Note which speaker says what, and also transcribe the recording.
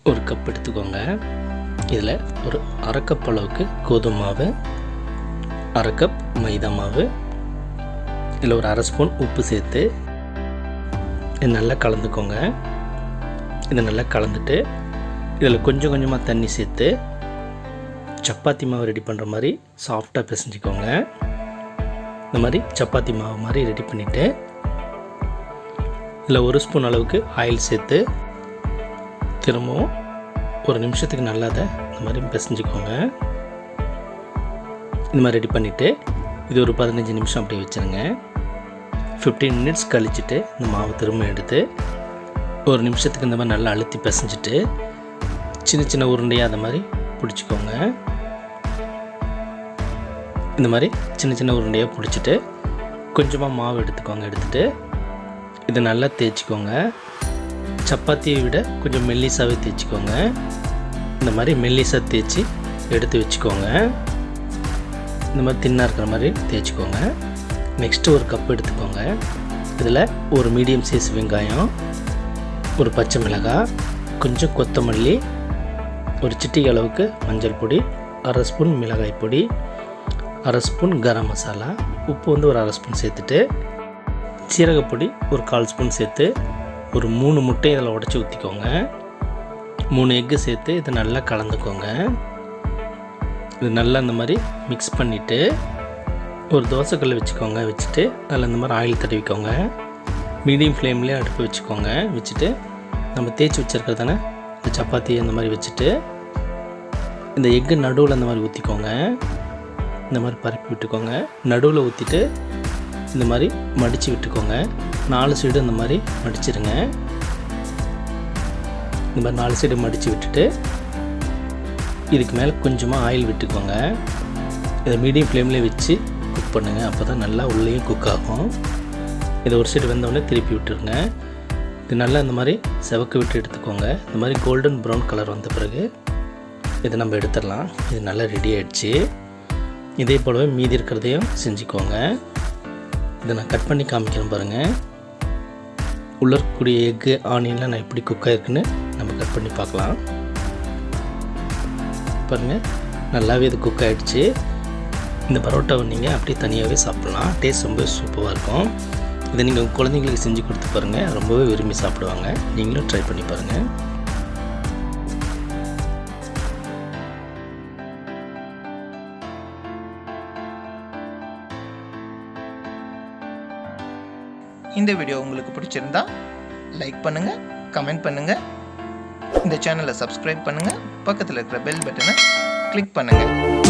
Speaker 1: ஒரு கப் எடுத்துக்கோங்க. இதில் ஒரு அரை கப் அளவுக்கு கோதுமை மாவு, அரை கப் மைதா மாவு, இதில் ஒரு அரை ஸ்பூன் உப்பு சேர்த்து இது நல்லா கலந்துக்கோங்க. இதை நல்லா கலந்துட்டு இதில் கொஞ்சம் கொஞ்சமாக தண்ணி சேர்த்து சப்பாத்தி மாவு ரெடி பண்ணுற மாதிரி சாஃப்டாக பிசைஞ்சிக்கோங்க. இந்த மாதிரி சப்பாத்தி மாவு மாதிரி ரெடி பண்ணிவிட்டு இதில் ஒரு ஸ்பூன் அளவுக்கு ஆயில் சேர்த்து திரும்பவும் ஒரு நிமிஷத்துக்கு நல்லா அதை இந்த மாதிரி பிசைஞ்சிக்கோங்க. இந்த மாதிரி ரெடி பண்ணிவிட்டு இது ஒரு 15 நிமிஷம் அப்படியே வச்சுருங்க. 15 மினிட்ஸ் கழிச்சிட்டு இந்த மாவு திரும்ப எடுத்து ஒரு நிமிஷத்துக்கு இந்த மாதிரி நல்லா அழுத்தி பிசைஞ்சிட்டு சின்ன சின்ன உருண்டையாக அந்த மாதிரி பிடிச்சிக்கோங்க. இந்த மாதிரி சின்ன சின்ன உருண்டையாக பிடிச்சிட்டு கொஞ்சமாக மாவு எடுத்துகிட்டு இதை நல்லா தேய்ச்சிக்கோங்க. சப்பாத்தியை விட கொஞ்சம் மெல்லிசாகவே தேய்ச்சிக்கோங்க. இந்த மாதிரி மெல்லிசாக தேய்ச்சி எடுத்து வச்சுக்கோங்க. இந்த மாதிரி தின்னாக இருக்கிற மாதிரி தேய்ச்சிக்கோங்க. நெக்ஸ்ட்டு ஒரு கப் எடுத்துக்கோங்க. இதில் ஒரு மீடியம் சைஸ் வெங்காயம், ஒரு பச்சை மிளகாய், கொஞ்சம் கொத்தமல்லி, ஒரு சிட்டிகை அளவுக்கு மஞ்சள் பொடி, அரை ஸ்பூன் மிளகாய் பொடி, அரை ஸ்பூன் கரம் மசாலா, உப்பு ஒரு அரை ஸ்பூன் சேர்த்துட்டு சீரகப்பொடி ஒரு 1/4 ஸ்பூன் சேர்த்து ஒரு 3 முட்டை இதில் உடச்சி ஊற்றிக்கோங்க. 3 எக்கு சேர்த்து இதை நல்லா கலந்துக்கோங்க. இது நல்லா இந்த மாதிரி மிக்ஸ் பண்ணிவிட்டு ஒரு தோசைக்கல் வச்சுக்கோங்க. வச்சுட்டு அதில் இந்த மாதிரி ஆயில் தடவிக்கோங்க. மீடியம் ஃப்ளேம்லேயே அடுப்பு வச்சுக்கோங்க. வச்சுட்டு நம்ம தேய்ச்சி வச்சுருக்கிறதான இந்த சப்பாத்தி அந்த மாதிரி வச்சுட்டு இந்த எக்கு நடுவில் அந்த மாதிரி ஊற்றிக்கோங்க. இந்த மாதிரி பரப்பி விட்டுக்கோங்க. நடுவில் ஊற்றிட்டு இந்த மாதிரி மடித்து விட்டுக்கோங்க. 4 சைடு இந்த மாதிரி மடிச்சிருங்க. இந்த மாதிரி 4 சைடு மடித்து விட்டுட்டு இதுக்கு மேலே கொஞ்சமாக ஆயில் விட்டுக்கோங்க. இதை மீடியம் ஃப்ளேம்லேயே வச்சு குக் பண்ணுங்கள். அப்போ தான் நல்லா உள்ளேயும் குக் ஆகும். இதை ஒரு சைடு வெந்தோடனே திருப்பி விட்டுருங்க. இது நல்லா இந்த மாதிரி செவக்க விட்டு எடுத்துக்கோங்க. இந்த மாதிரி கோல்டன் ப்ரௌன் கலர் வந்த பிறகு இதை நம்ம எடுத்துடலாம். இது நல்லா ரெடி ஆகிடுச்சு. இதே போலவே மீதி இருக்கிறதையும் செஞ்சுக்கோங்க. இதை நான் கட் பண்ணி காமிக்கிறேன் பாருங்கள். உள்ள இருக்கக்கூடிய எக்கு ஆனியன்லாம் நான் எப்படி குக் ஆகிருக்குன்னு நம்ம கட் பண்ணி பார்க்கலாம். பாருங்கள், நல்லாவே இது குக் ஆகிடுச்சு. இந்த பரோட்டாவை நீங்கள் அப்படியே தனியாகவே சாப்பிட்லாம். டேஸ்ட் ரொம்ப சூப்பராக இருக்கும். இதை நீங்கள் உங்கள் குழந்தைங்களுக்கு செஞ்சு கொடுத்து பாருங்கள். ரொம்பவே விரும்பி சாப்பிடுவாங்க. நீங்களும் ட்ரை பண்ணி பாருங்கள்.
Speaker 2: இந்த வீடியோ உங்களுக்கு பிடிச்சிருந்தா லைக் பண்ணுங்கள், கமெண்ட் பண்ணுங்கள், இந்த சேனலை சப்ஸ்கிரைப் பண்ணுங்கள், பக்கத்தில் இருக்கிற பெல் பட்டனை கிளிக் பண்ணுங்கள்.